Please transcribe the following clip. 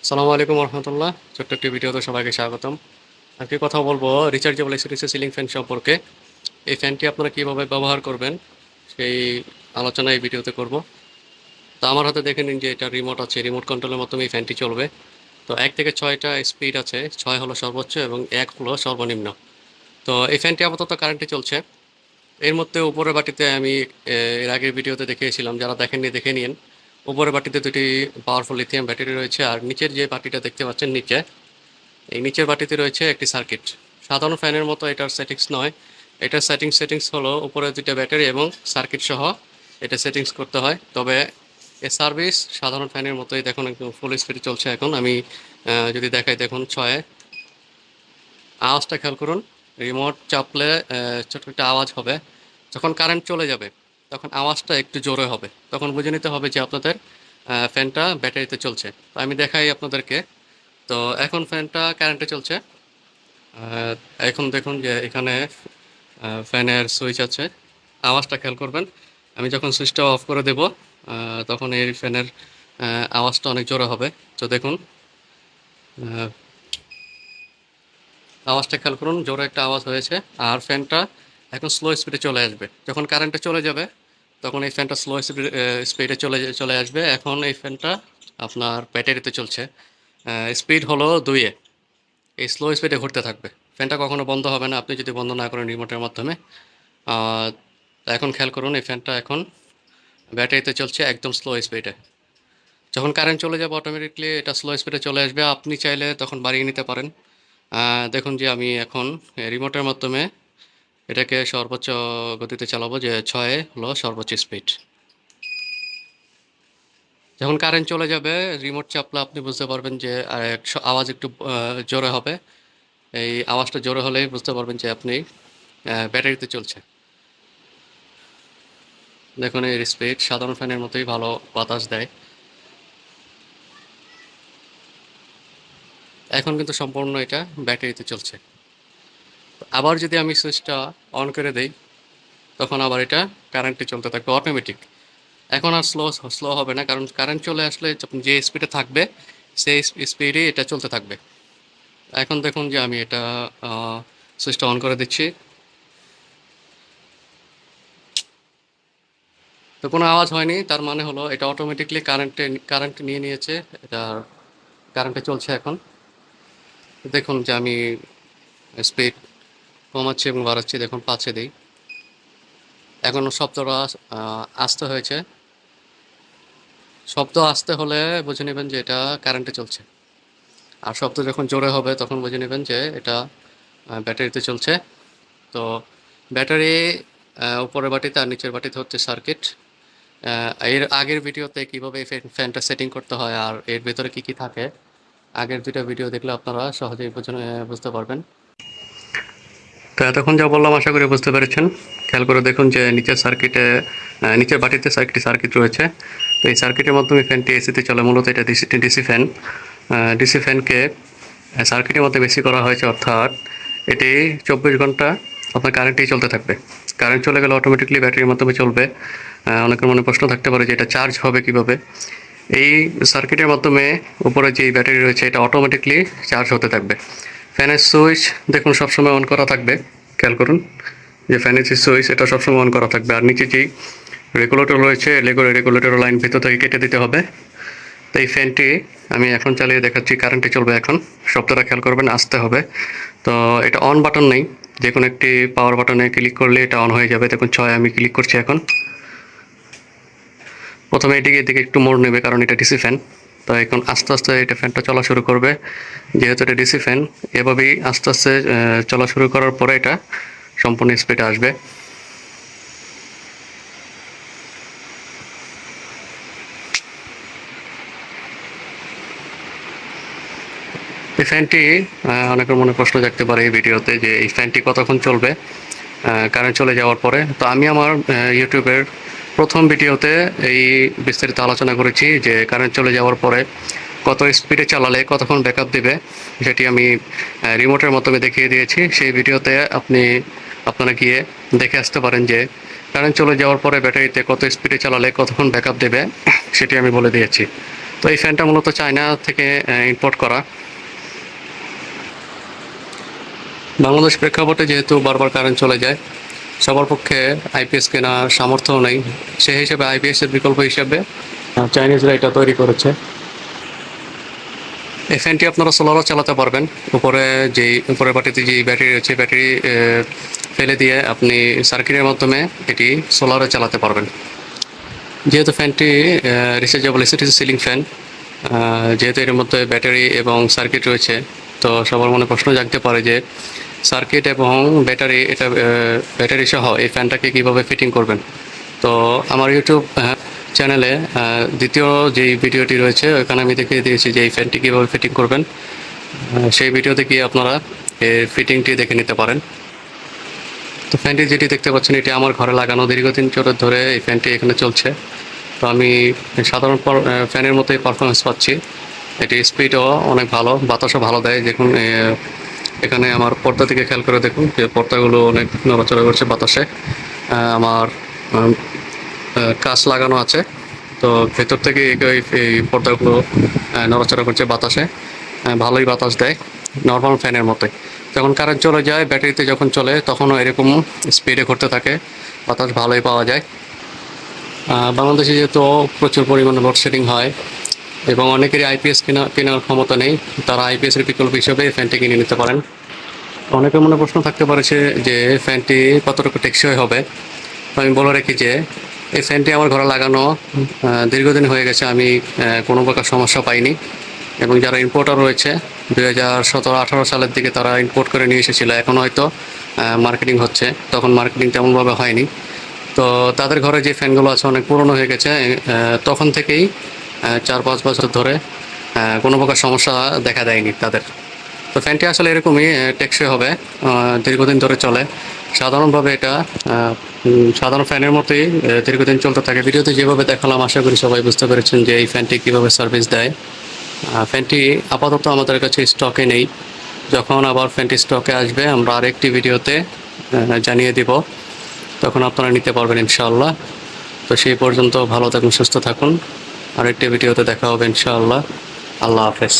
আসসালামু আলাইকুম রহমতুল্লাহ। ছোট্ট একটি ভিডিওতে সবাইকে স্বাগতম। আজকে কথা বলবো রিচার্জেবল এসি সিলিং ফ্যান সম্পর্কে। এই ফ্যানটি আপনারা কীভাবে ব্যবহার করবেন সেই আলোচনা এই ভিডিওতে করব। তো আমার হাতে দেখে নিন যে এটা রিমোট আছে, রিমোট কন্ট্রোলের মাধ্যমে এই ফ্যানটি চলবে। তো 1 থেকে 6টা স্পিড আছে, 6 হলো সর্বোচ্চ এবং 1 হলো সর্বনিম্ন। তো এই ফ্যানটি আপাতত কারেন্টে চলছে। এর মধ্যে উপরের বাটিতে আমি এর আগের ভিডিওতে দেখিয়েছিলাম, যারা দেখেননি দেখে নিন। উপরের বাটিতে দুটি পাওয়ারফুল লিথিয়াম ব্যাটারি রয়েছে, আর নিচের যে বাটিটা দেখতে পাচ্ছেন নিচে, এই নিচের বাটিতে রয়েছে একটি সার্কিট। সাধারণ ফ্যানের মতো এটার সেটিংস নয়। এটার সেটিংস হলো উপরে দুটো ব্যাটারি এবং সার্কিট সহ এটা সেটিংস করতে হয়। তবে এর সার্ভিস সাধারণ ফ্যানের মতোই। দেখুন একদম ফুল স্পিডে চলছে। এখন আমি যদি দেখাই, দেখুন 6 আওয়াজটা খেয়াল করুন। রিমোট চাপলে ছোট একটা আওয়াজ হবে। যখন কারেন্ট চলে যাবে তখন আওয়াজটা একটু জোরে হবে, তখন বুঝে নিতে হবে যে আপনাদের ফ্যানটা ব্যাটারিতে চলছে। তো আমি দেখাই আপনাদেরকে। তো এখন ফ্যানটা কারেন্টে চলছে। আহ, এখন দেখুন যে এখানে ফ্যানের সুইচ আছে। আওয়াজটা খেয়াল করবেন। আমি যখন সুইচটা অফ করে দেব তখন এই ফ্যানের আওয়াজটা অনেক জোরে হবে। তো দেখুন, আহ, আওয়াজটা খেয়াল করুন, জোরে একটা আওয়াজ হয়েছে। আর ফ্যানটা এখন স্লো স্পিডে চলে আসবে। যখন কারেন্টে চলে যাবে তখন এই ফ্যানটা স্লো স্পিডে চলে আসবে। এখন এই ফ্যানটা আপনার ব্যাটারিতে চলছে। স্পিড হলো 2-এ। এই স্লো স্পিডে ঘুরতে থাকবে। ফ্যানটা কখনো বন্ধ হবে না আপনি যদি বন্ধ না করেন রিমোটের মাধ্যমে। আহ, তা এখন খেয়াল করুন, এই ফ্যানটা এখন ব্যাটারিতে চলছে একদম স্লো স্পিডে। যখন কারেন্ট চলে যাবে অটোমেটিকলি এটা স্লো স্পিডে চলে আসবে। আপনি চাইলে তখন বাড়িয়ে নিতে পারেন। দেখুন যে আমি এখন রিমোটের মাধ্যমে এটাকে সর্বোচ্চ গতিতে চালাবো, যে 6 হলো সর্বোচ্চ স্পিড। যখন কারেন্ট চলে যাবে রিমোট চাপলে আপনি বুঝতে পারবেন যে আওয়াজ একটু জোরে হবে। এই আওয়াজটা জোরে হলেই বুঝতে পারবেন যে আপনি ব্যাটারিতে চলছে। দেখুন এর স্পিড সাধারণ ফ্যানের মতোই ভালো বাতাস দেয়। এখন কিন্তু সম্পূর্ণ এটা ব্যাটারিতে চলছে। আবার যদি আমি সুইচটা অন করে দেই তখন আবার এটা কারেন্টে চলতে থাকবে অটোমেটিক। এখন আর স্লো হবে না, কারণ কারেন্ট চলে আসলে যখন যে স্পিডে থাকবে সেই স্পিডেই এটা চলতে থাকবে। এখন দেখুন যে আমি এটা সুইচটা অন করে দিচ্ছি। তো কোনো আওয়াজ হয়নি, তার মানে হলো এটা অটোমেটিকলি কারেন্ট নিয়ে নিয়েছে। এটা কারেন্টে চলছে এখন। দেখুন যে আমি স্পিড কমাচ্ছি এবং বাড়াচ্ছি। দেখুন 5-এ দিই। এখনও শব্দটা আস্তে হয়েছে। শব্দ আস্তে হলে বুঝে নেবেন যে এটা কারেন্টে চলছে। আর শব্দ যখন জোরে হবে তখন বুঝে নেবেন যে এটা ব্যাটারিতে চলছে। তো ব্যাটারি উপরের বাটিতে আর নিচের বাটিতে হচ্ছে সার্কিট। এর আগের ভিডিওতে কীভাবে এই ফ্যানটা সেটিং করতে হয় আর এর ভেতরে কী কী থাকে, আগের 2টা ভিডিও দেখলে আপনারা সহজেই বুঝতে পারবেন। তো এতক্ষণ যা বললাম আশা করি বুঝতে পেরেছেন। খেয়াল করে দেখুন যে নিচের বাটিতে একটি সার্কিট রয়েছে। তো এই সার্কিটের মাধ্যমে ফ্যানটি এসিতে চলে। মূলত এটা ডিসি ফ্যান। ডিসি ফ্যানকে সার্কিটের মধ্যে বেশি করা হয়েছে, অর্থাৎ এটি 24 ঘন্টা আপনার কারেন্টেই চলতে থাকবে। কারেন্ট চলে গেলে অটোমেটিকলি ব্যাটারির মাধ্যমে চলবে। অনেকের মনে প্রশ্ন থাকতে পারে যে এটা চার্জ হবে কিভাবে। এই সার্কিটের মাধ্যমে উপরে যে ব্যাটারি রয়েছে এটা অটোমেটিকলি চার্জ হতে থাকবে। ফ্যানের সুইচ দেখুন সবসময় অন করা থাকবে। খেয়াল করুন যে ফ্যানের যে সুইচ এটা সবসময় অন করা থাকবে। আর নিচে যেই রেগুলেটর রয়েছে রেগুলেটর লাইন ভিতর থেকে কেটে দিতে হবে। তো এই ফ্যানটি আমি এখন চালিয়ে দেখাচ্ছি, কারেন্টে চলবে এখন। শব্দটা খেয়াল করবেন, আসতে হবে। তো এটা অন বাটন নেই, যে কোনো একটি পাওয়ার বাটনে ক্লিক করলে এটা অন হয়ে যাবে। দেখুন 6 আমি ক্লিক করছি এখন। প্রথমে এদিকে একটু মোড় নেবে কারণ এটা ডিসি ফ্যান। তো এখন আস্তে আস্তে এটা ফ্যানটা চলা শুরু করবে। যেহেতু এটা ডিসি ফ্যান, এভাবেই আস্তে আস্তে চলা শুরু করার পরে এটা সম্পূর্ণ স্পিডে আসবে। এই ফ্যানটি অনেকের মনে প্রশ্ন জাগতে পারে এই ভিডিওতে যে এই ফ্যানটি কতক্ষণ চলবে কারেন্ট চলে যাওয়ার পরে। তো আমি আমার ইউটিউবের প্রথম ভিডিওতে এই বিস্তারিত আলোচনা করেছি যে কারেন্ট চলে যাওয়ার পরে কত স্পিডে চালালে কতক্ষণ ব্যাকআপ দেবে, সেটি আমি রিমোটের মাধ্যমে দেখিয়ে দিয়েছি। সেই ভিডিওতে আপনারা গিয়ে দেখে আসতে পারেন যে কারেন্ট চলে যাওয়ার পরে ব্যাটারিতে কত স্পিডে চালালে কতক্ষণ ব্যাকআপ দেবে সেটি আমি বলে দিয়েছি। তো এই ফ্যানটা মূলত চায়না থেকে ইম্পোর্ট করা। বাংলাদেশ প্রেক্ষাপটে যেহেতু বারবার কারেন্ট চলে যায়, সবার পক্ষে আইপিএস কেনার সামর্থ্য নেই, সেই হিসেবে আইপিএস এর বিকল্প হিসেবে চাইনিজরা এটা তৈরি করেছে। এই ফ্যানটি আপনারা সোলারও চালাতে পারবেন। উপরের পাটিতে যে ব্যাটারি রয়েছে, ব্যাটারি ফেলে দিয়ে আপনি সার্কিটের মাধ্যমে এটি সোলারে চালাতে পারবেন। যেহেতু ফ্যানটি রিচার্জেবল এসি সিলিং ফ্যান, যেহেতু এর মধ্যে ব্যাটারি এবং সার্কিট রয়েছে, তো সবার মনে প্রশ্ন জাগতে পারে যে সার্কিট এবং ব্যাটারি সহ এই ফ্যানটাকে কীভাবে ফিটিং করবেন। তো আমার ইউটিউব চ্যানেলে দ্বিতীয় যেই ভিডিওটি রয়েছে ওখানে আমি দেখিয়ে দিয়েছি যে এই ফ্যানটি কীভাবে ফিটিং করবেন। সেই ভিডিওতে গিয়ে আপনারা এর ফিটিংটি দেখে নিতে পারেন। তো ফ্যানটি যেটি দেখতে পাচ্ছেন এটি আমার ঘরে লাগানো, দীর্ঘদিন ধরে এই ফ্যানটি এখানে চলছে। তো আমি সাধারণ ফ্যানের মতোই পারফরমেন্স পাচ্ছি। এটির স্পিডও অনেক ভালো, বাতাসও ভালো দেয়। দেখুন এখানে আমার পর্দা থেকে খেয়াল করে দেখুন যে পর্দাগুলো অনেক নড়াচড়া করছে বাতাসে। আমার কাঁচ লাগানো আছে, তো ভেতর থেকে এই পর্দাগুলো নড়াচড়া করছে বাতাসে, ভালোই বাতাস দেয় নর্মাল ফ্যানের মতোই। যখন কারেন্ট চলে যায়, ব্যাটারিতে যখন চলে তখনও এরকম স্পিডে ঘুরতে থাকে, বাতাস ভালোই পাওয়া যায়। বাংলাদেশে যেহেতু প্রচুর পরিমাণে লোডশেডিং হয় এবং অনেকেরই আইপিএস কেনার ক্ষমতা নেই, তারা আইপিএসের বিকল্প হিসেবে ফ্যানটি কিনে নিতে পারেন। অনেকের মনে প্রশ্ন থাকতে পারে যে ফ্যানটি কতটুকু টেকসই হবে। আমি বলে রাখি যে এই ফ্যানটি আমার ঘরে লাগানো দীর্ঘদিন হয়ে গেছে, আমি কোনো প্রকার সমস্যা পাইনি। এবং যারা ইম্পোর্টার রয়েছে 2017-18 সালের দিকে তারা ইম্পোর্ট করে নিয়ে এসেছিলো, এখন হয়তো মার্কেটিং হচ্ছে, তখন মার্কেটিং তেমনভাবে হয়নি। তো তাদের ঘরে যে ফ্যানগুলো আছে অনেক পুরনো হয়ে গেছে, তখন থেকেই 4-5 বছর ধরে কোনো প্রকার সমস্যা দেখা দেয়নি তাদের। তো ফ্যানটি আসলে এরকমই টেকসই হবে, দীর্ঘদিন ধরে চলে। সাধারণভাবে এটা সাধারণ ফ্যানের মতোই দীর্ঘদিন চলতে থাকে। ভিডিওতে যেভাবে দেখালাম আশা করি সবাই বুঝতে পেরেছেন যে এই ফ্যানটি কীভাবে সার্ভিস দেয়। ফ্যানটি আপাতত আমাদের কাছে স্টকে নেই, যখন আবার ফ্যানটি স্টকে আসবে আমরা আরেকটি ভিডিওতে জানিয়ে দিব, তখন আপনারা নিতে পারবেন ইনশাআল্লাহ। তো সেই পর্যন্ত ভালো থাকুন, সুস্থ থাকুন, আরেকটি ভিডিওতে দেখা হবে ইনশাআল্লাহ। আল্লাহ হাফেজ।